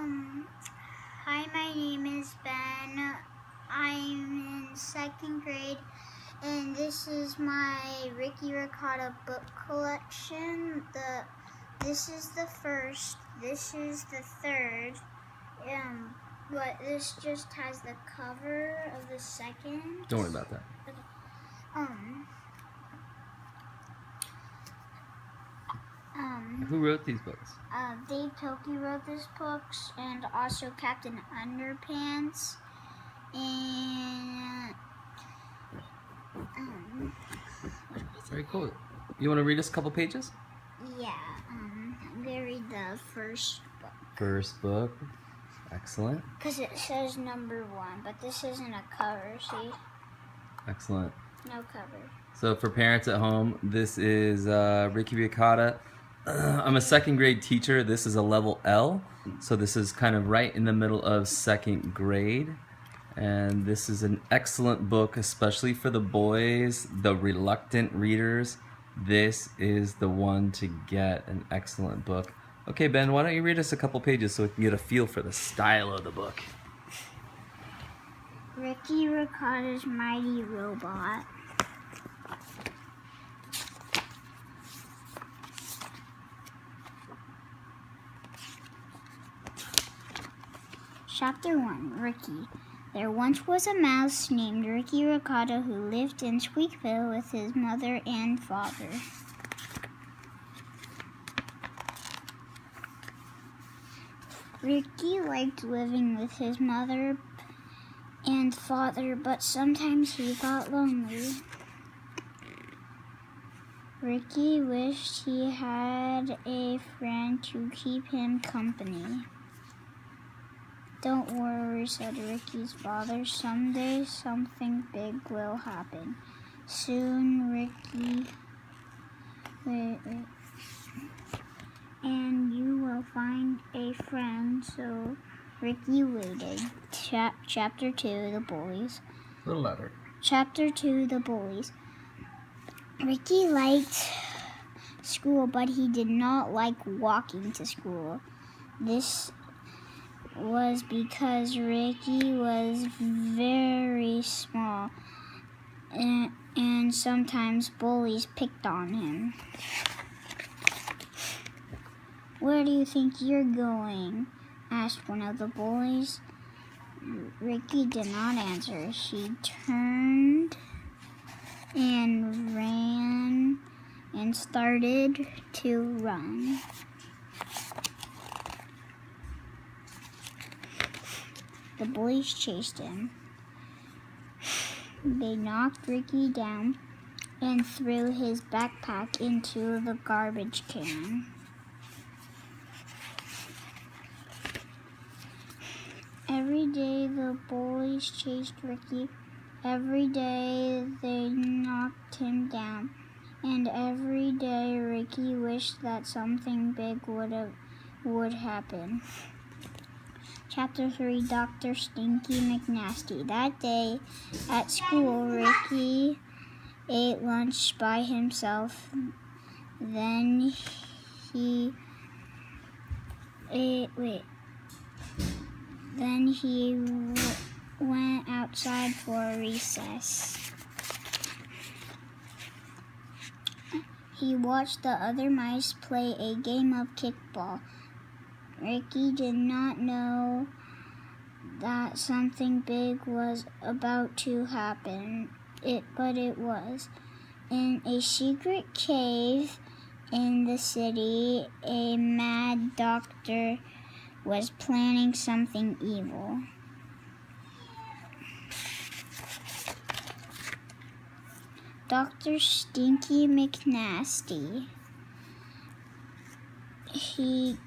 Hi, my name is Ben. I'm in 2nd grade, and this is my Ricotta book collection. This is the first, this is the third, but this just has the cover of the second. Don't worry about that. Okay. Who wrote these books? Dav Pilkey wrote these books, and also Captain Underpants, and Very cool. You want to read us a couple pages? yeah, I'm gonna read the first book. First book. Excellent. Because it says number 1, but this isn't a cover, see? Excellent. No cover. So for parents at home, this is Ricotta. I'm a 2nd grade teacher. This is a level L. So this is kind of right in the middle of 2nd grade. And this is an excellent book, especially for the boys, the reluctant readers. This is the one to get, an excellent book. Okay, Ben, why don't you read us a couple pages so we can get a feel for the style of the book. Ricotta's Mighty Robot. Chapter 1, Ricky. There once was a mouse named Ricotta who lived in Squeakville with his mother and father. Ricky liked living with his mother and father, but sometimes he got lonely. Ricky wished he had a friend to keep him company. Don't worry, said Ricky's father. Someday something big will happen. Soon, Ricky... Wait. And you will find a friend. So Ricky waited. Chapter 2, The Bullies. A little louder. Chapter 2, The Bullies. Ricky liked school, but he did not like walking to school. This was because Ricky was very small, and sometimes bullies picked on him. Where do you think you're going? Asked one of the bullies. Ricky did not answer. She turned and ran and started to run. The bullies chased him. They knocked Ricky down and threw his backpack into the garbage can. Every day the bullies chased Ricky. Every day they knocked him down. And every day Ricky wished that something big would happen. Chapter 3, Dr. Stinky McNasty. That day at school, Ricky ate lunch by himself. Then he went outside for recess. He watched the other mice play a game of kickball. Ricky did not know that something big was about to happen, but it was. In a secret cave in the city, a mad doctor was planning something evil. Dr. Stinky McNasty. He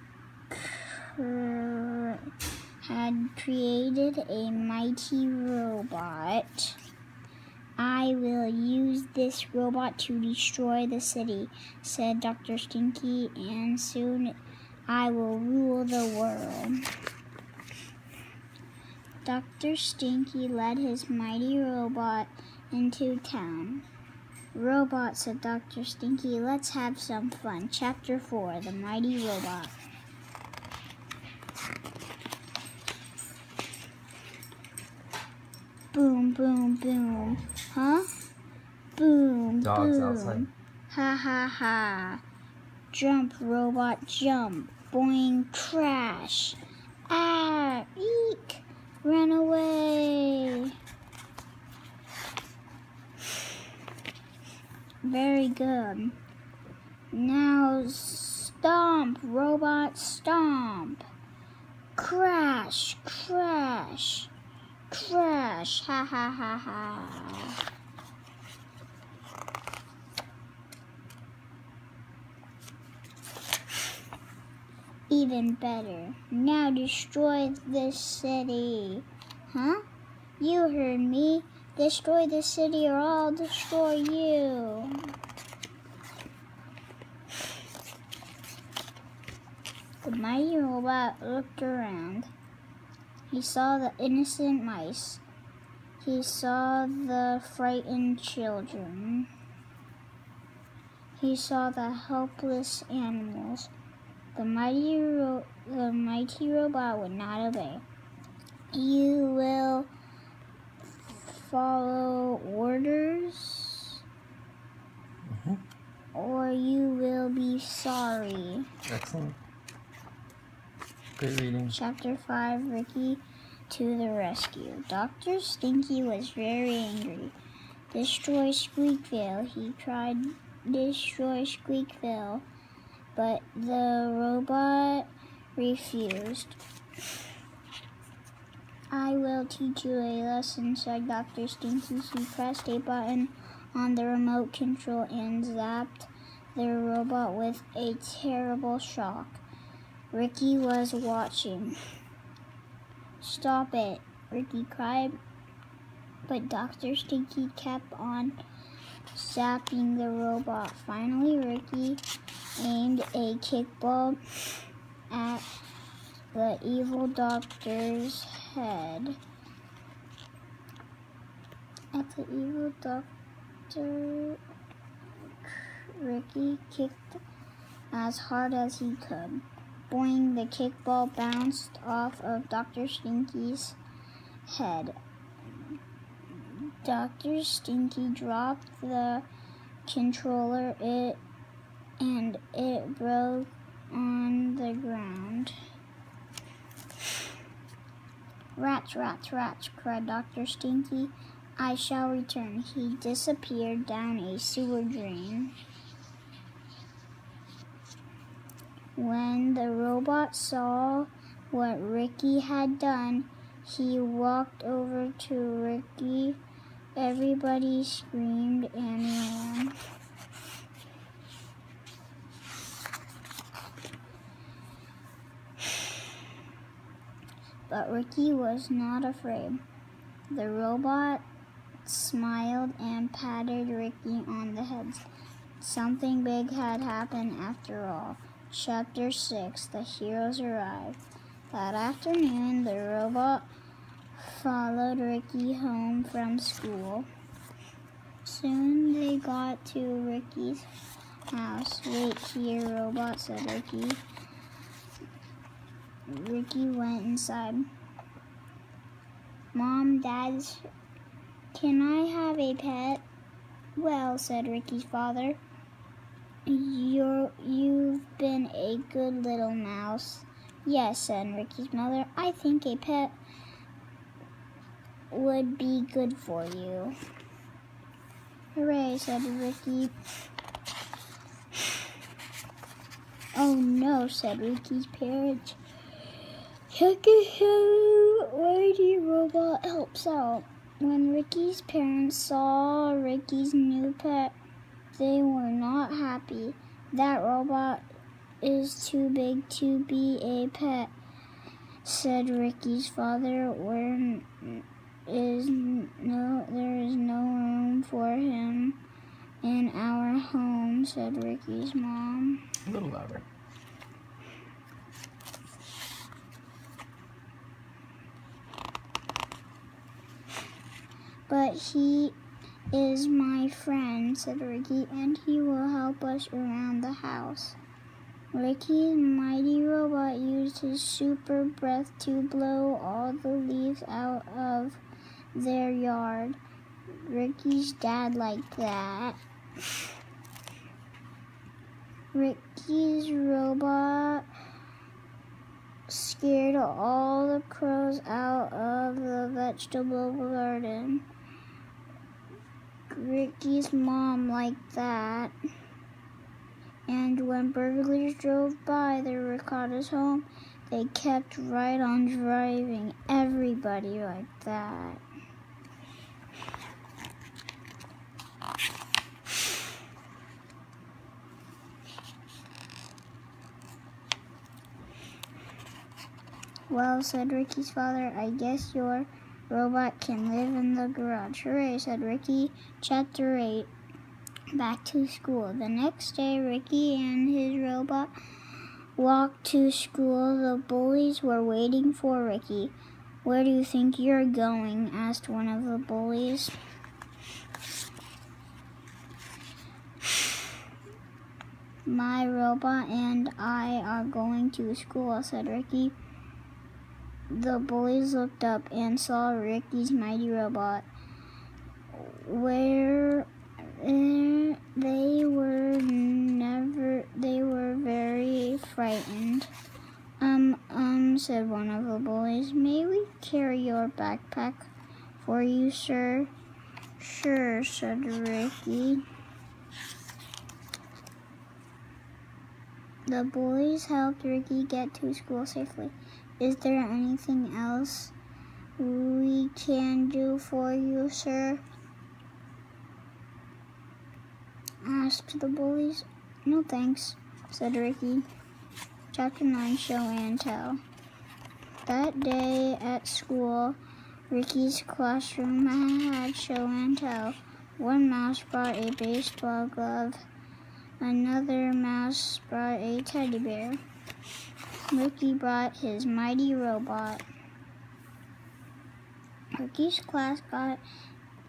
had created a mighty robot. I will use this robot to destroy the city, said Dr. Stinky, and soon I will rule the world. Dr. Stinky led his mighty robot into town. Robot, said Dr. Stinky, let's have some fun. Chapter 4, The Mighty Robot. Boom, boom, boom. Huh? Boom, Dogs boom. outside. Ha ha ha. Jump, robot, jump. Boing, crash. Ah, eek. Run away. Very good. Now stomp, robot, stomp. Crash, crash, crash. Ha ha ha ha. Even better. Now destroy this city. Huh? You heard me. Destroy the city or I'll destroy you. The mighty robot looked around. He saw the innocent mice. He saw the frightened children. He saw the helpless animals. The mighty robot would not obey. You will follow orders, or you will be sorry. Excellent. Great reading. Chapter 5, Ricky to the rescue. Dr. Stinky was very angry. Destroy Squeakville, he cried. Destroy Squeakville. But the robot refused. I will teach you a lesson, said Dr. Stinky. He pressed a button on the remote control and zapped the robot with a terrible shock. Ricky was watching. Stop it, Ricky cried. But Dr. Stinky kept on zapping the robot. Finally, Ricky aimed a kickball at the evil doctor's head. At the evil doctor, Ricky kicked as hard as he could. Boing, the kickball bounced off of Dr. Stinky's head. Dr. Stinky dropped the controller and it broke on the ground. Rats, rats, rats, cried Dr. Stinky. I shall return. He disappeared down a sewer drain. When the robot saw what Ricky had done, he walked over to Ricky. Everybody screamed and ran. But Ricky was not afraid. The robot smiled and patted Ricky on the head. Something big had happened after all. Chapter 6, The Heroes Arrived. That afternoon, the robot followed Ricky home from school. Soon they got to Ricky's house. Wait here, robot, said Ricky. Ricky went inside. Mom, Dad, can I have a pet? Well, said Ricky's father, you've been a good little mouse. Yes, said Ricky's mother, I think a pet would be good for you. Hooray, said Ricky. Oh no, said Ricky's parents. Mighty robot helps out. When Ricky's parents saw Ricky's new pet, they were not happy. That robot is too big to be a pet, said Ricky's father. There is no room for him in our home, said Ricky's mom. A little louder. But he is my friend, said Ricky, and he will help us around the house. Ricky's mighty robot used his super breath to blow all the leaves out of their yard. Ricky's dad liked that. Ricky's robot scared all the crows out of the vegetable garden. Ricky's mom liked that. And when burglars drove by the Ricotta's home, they kept right on driving. Everybody liked that. Well, said Ricky's father, I guess your robot can live in the garage. Hooray, said Ricky. Chapter 8. Back to school. The next day, Ricky and his robot walked to school. The bullies were waiting for Ricky. Where do you think you're going? Asked one of the bullies. My robot and I are going to school, said Ricky. The bullies looked up and saw Ricky's mighty robot. They were very frightened. Said one of the bullies. May we carry your backpack for you, sir? Sure, said Ricky. The bullies helped Ricky get to school safely. Is there anything else we can do for you, sir? Asked the bullies. No thanks, said Ricky. Chapter 9, Show and Tell. That day at school, Ricky's classroom had show and tell. One mouse brought a baseball glove. Another mouse brought a teddy bear. Ricky brought his mighty robot. Ricky's class got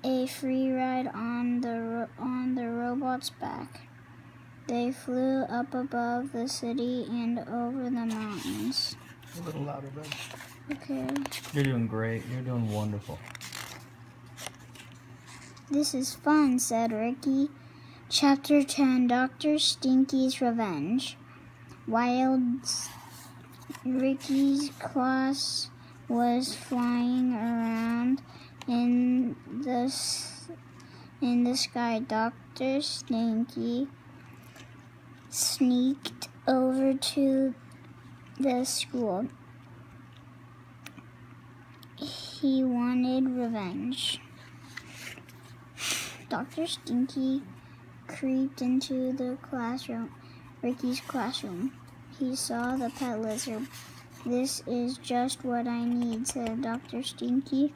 a free ride on the robot's back. They flew up above the city and over the mountains. A little louder, bud. Okay. You're doing great. You're doing wonderful. This is fun, said Ricky. Chapter 10, Dr. Stinky's Revenge. While Ricky's class was flying around in the sky, Dr. Stinky sneaked over to the school. He wanted revenge. Dr. Stinky creeped into the classroom, Ricky's classroom. He saw the pet lizard. This is just what I need, said Dr. Stinky.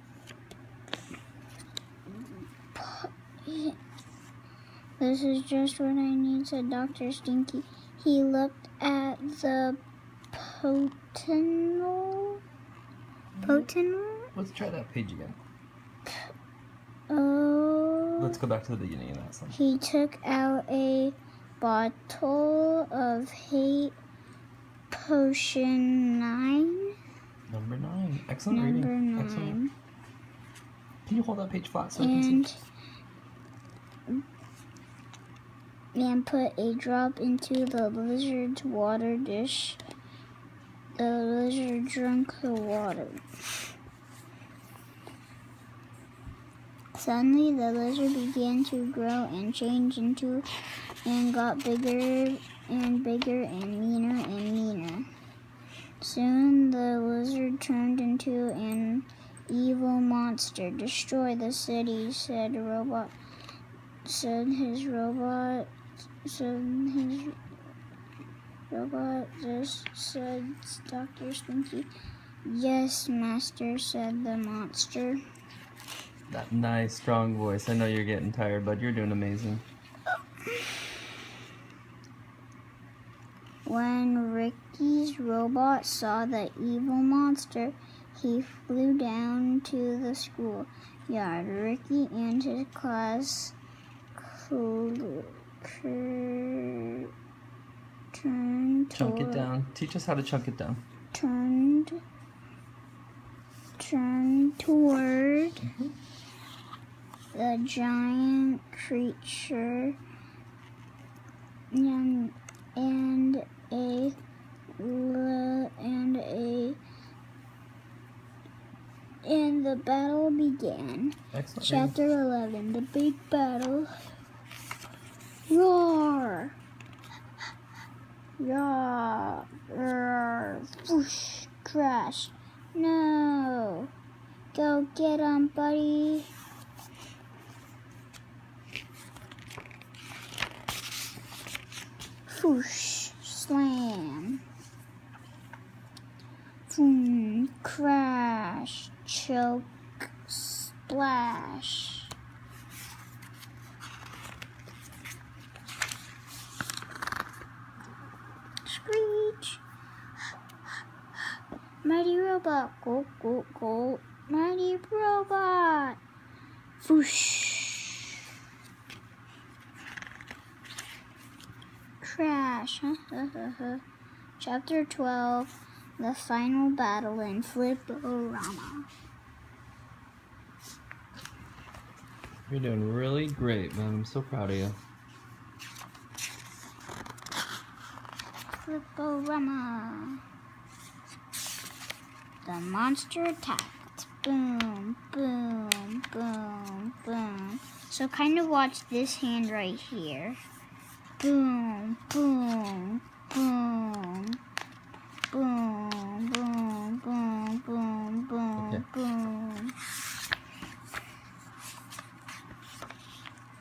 This is just what I need, said Dr. Stinky. He looked at the Potenole. Let's try that page again. Oh. Let's go back to the beginning of that sentence. He took out a bottle of hate potion 9. Number 9. Excellent Number reading. 9. Excellent. Can you hold that page flat so I can see? And put a drop into the lizard's water dish. The lizard drank the water. Suddenly, the lizard began to grow and change into and got bigger and bigger and meaner. Soon, the lizard turned into an evil monster. Destroy the city, said his robot. Just said Dr. Stinky. Yes, master, said the monster. That nice, strong voice. I know you're getting tired, but you're doing amazing. When Ricky's robot saw the evil monster, he flew down to the schoolyard. Ricky and his class Chunk it down. Teach us how to chunk it down. Turned turned toward the giant creature and the battle began. Excellent. Chapter 11, the big battle. Roar! Roar! Roar! Whoosh! Crash! No! Go get 'em, buddy! Whoosh! Slam! Boom! Crash! Choke! Splash! Screech! Mighty robot! Go, go, go! Mighty robot! Whoosh! Crash! Chapter 12, the final battle in Flip-O-Rama. You're doing really great, man. I'm so proud of you. Flip-O-Rama. The monster attacked. Boom, boom, boom, boom. So kind of watch this hand right here. Boom, boom, boom. Boom, boom, boom, boom, boom, Okay. boom.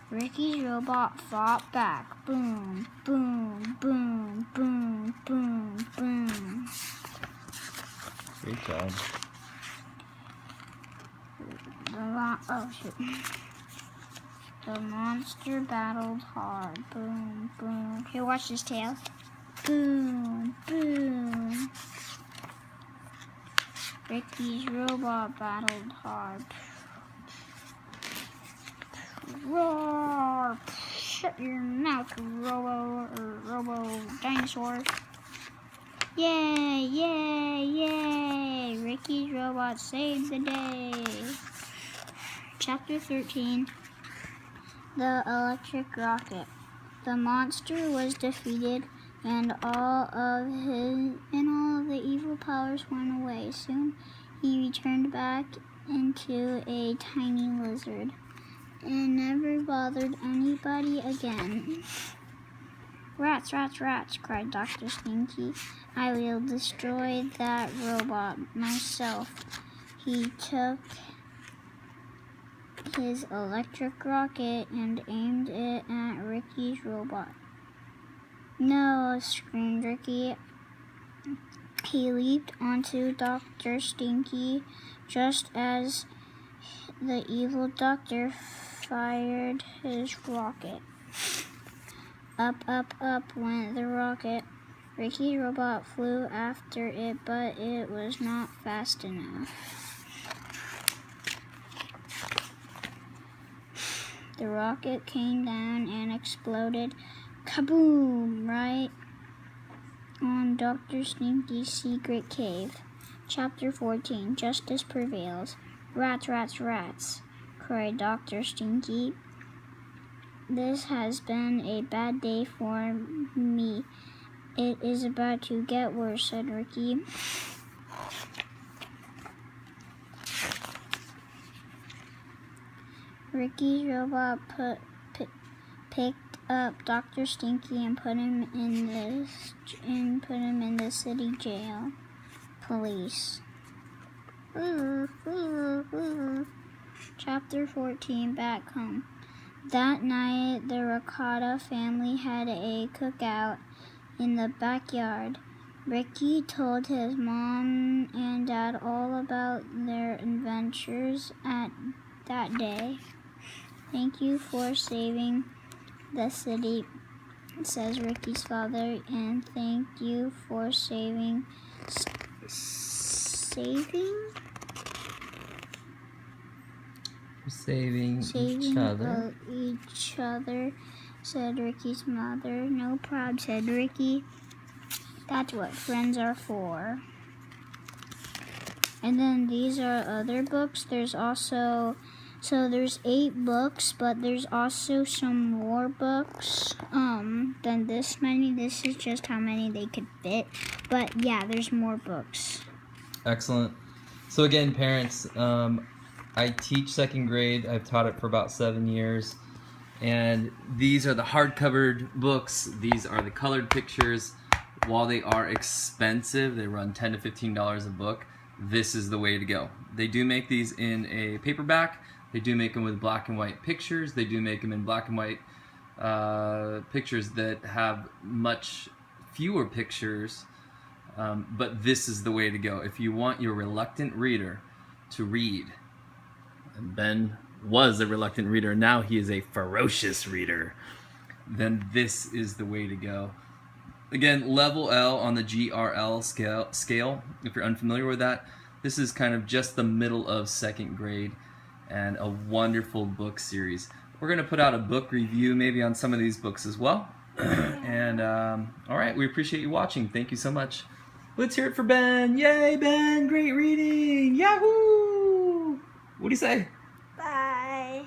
Ricky's robot fought back. Boom, boom, boom, boom, boom, boom. Great job. The monster battled hard. Boom, boom. Here, watch his tail. Boom, boom. Ricky's robot battled hard. Roar! Shut your mouth, robo dinosaur. Yay, yay, yay! Ricky's robot saved the day. Chapter 13, the electric rocket. The monster was defeated and all of the evil powers went away. Soon he returned back into a tiny lizard and never bothered anybody again. Rats, rats, rats, cried Dr. Stinky. I will destroy that robot myself. He took his electric rocket and aimed it at Ricky's robot. No, screamed Ricky. He leaped onto Dr. Stinky just as the evil doctor fired his rocket. Up, up, up went the rocket. Ricky's robot flew after it, but it was not fast enough. The rocket came down and exploded, kaboom, right on Dr. Stinky's secret cave. Chapter 14, Justice Prevails. Rats, rats, rats, cried Dr. Stinky. This has been a bad day for me. It is about to get worse, said Ricky. Ricky's robot picked up Dr. Stinky and put him in the city jail. Police. Chapter 14, Back Home. That night, the Ricotta family had a cookout in the backyard. Ricky told his mom and dad all about their adventures that day. Thank you for saving the city, says Ricky's father, and thank you for saving each other, said Ricky's mother. No problem, said Ricky. That's what friends are for. And then these are other books. There's 8 books, but there's also some more books than this many. This is just how many they could fit. But yeah, there's more books. Excellent. So again, parents, I teach second grade. I've taught it for about 7 years. And these are the hardcover books. These are the colored pictures. While they are expensive, they run $10 to $15 a book. This is the way to go. They do make these in a paperback. They do make them with black and white pictures. They do make them in black and white pictures that have much fewer pictures. But this is the way to go. If you want your reluctant reader to read, and Ben was a reluctant reader, now he is a ferocious reader, then this is the way to go. Again, level L on the GRL scale, if you're unfamiliar with that, this is kind of just the middle of second grade and a wonderful book series. We're going to put out a book review maybe on some of these books as well. And all right, we appreciate you watching. Thank you so much. Let's hear it for Ben. Yay, Ben, great reading. Yahoo! What do you say? Bye.